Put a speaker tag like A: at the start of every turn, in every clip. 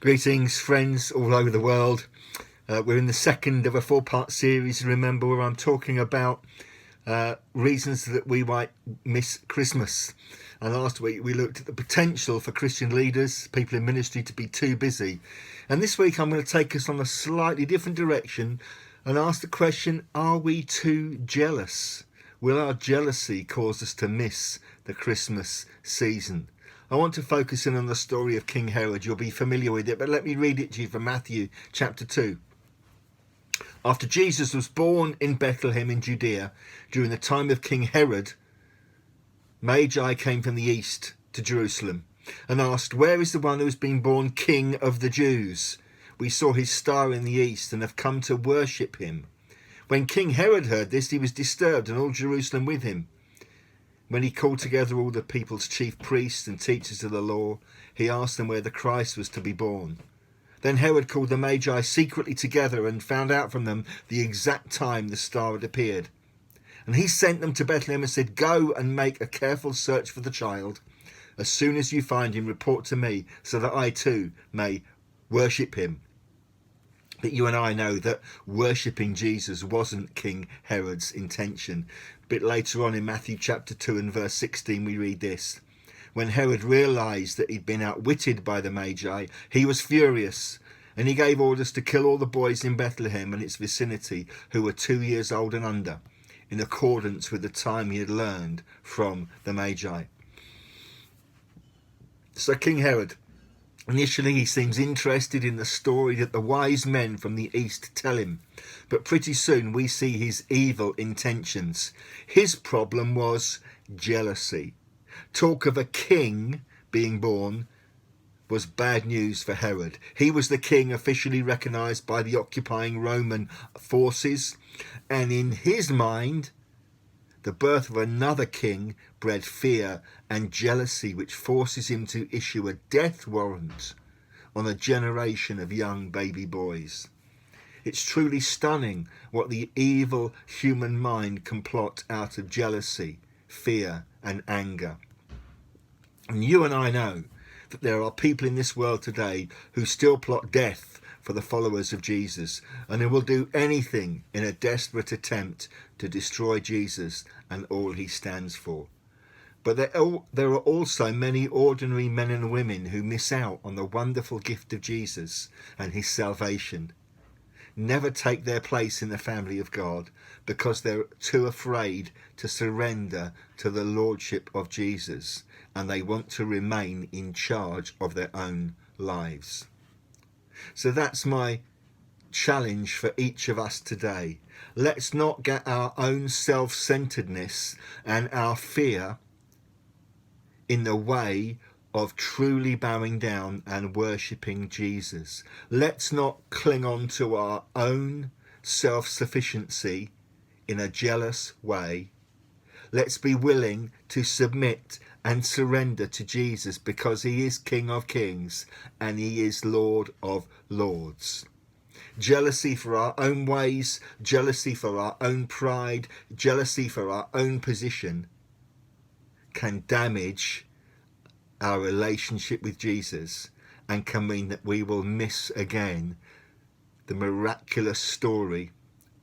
A: Greetings, friends all over the world. We're in the second of a four-part series, remember, where I'm talking about reasons that we might miss Christmas. And last week we looked at the potential for Christian leaders, people in ministry, to be too busy. And this week I'm going to take us on a slightly different direction and ask the question, are we too jealous? Will our jealousy cause us to miss the Christmas season? I want to focus in on the story of King Herod. You'll be familiar with it, but let me read it to you from Matthew chapter 2. After Jesus was born in Bethlehem in Judea, during the time of King Herod, Magi came from the east to Jerusalem and asked, "Where is the one who has been born King of the Jews? We saw his star in the east and have come to worship him." When King Herod heard this, he was disturbed, and all Jerusalem with him. When he called together all the people's chief priests and teachers of the law, he asked them where the Christ was to be born. Then Herod called the Magi secretly together and found out from them the exact time the star had appeared. And he sent them to Bethlehem and said, "Go and make a careful search for the child. As soon as you find him, report to me, so that I too may worship him." But you and I know that worshipping Jesus wasn't King Herod's intention. A bit later on in Matthew chapter 2 and verse 16 we read this. When Herod realised that he'd been outwitted by the Magi, he was furious, and he gave orders to kill all the boys in Bethlehem and its vicinity who were 2 years old and under, in accordance with the time he had learned from the Magi. So King Herod, initially he seems interested in the story that the wise men from the east tell him, but pretty soon we see his evil intentions. His problem was jealousy. Talk of a king being born was bad news for Herod. He was the king officially recognised by the occupying Roman forces, and in his mind the birth of another king bred fear and jealousy, which forces him to issue a death warrant on a generation of young baby boys. It's truly stunning what the evil human mind can plot out of jealousy, fear and anger. And you and I know that there are people in this world today who still plot death for the followers of Jesus, and who will do anything in a desperate attempt to destroy Jesus and all he stands for. But there are also many ordinary men and women who miss out on the wonderful gift of Jesus and his salvation. Never take their place in the family of God because they're too afraid to surrender to the lordship of Jesus, and they want to remain in charge of their own lives. So that's my challenge for each of us today. Let's not get our own self-centeredness and our fear in the way of truly bowing down and worshipping Jesus. Let's not cling on to our own self-sufficiency in a jealous way. Let's be willing to submit and surrender to Jesus, because he is King of Kings and he is Lord of Lords. Jealousy for our own ways, jealousy for our own pride, jealousy for our own position can damage our relationship with Jesus and can mean that we will miss again the miraculous story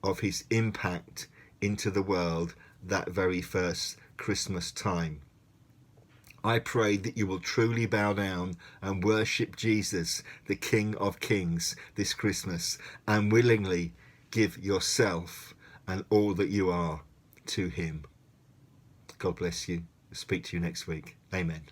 A: of his impact into the world that very first Christmas time. I pray that you will truly bow down and worship Jesus, the King of Kings, this Christmas, and willingly give yourself and all that you are to him. God bless you. Speak to you next week. Amen.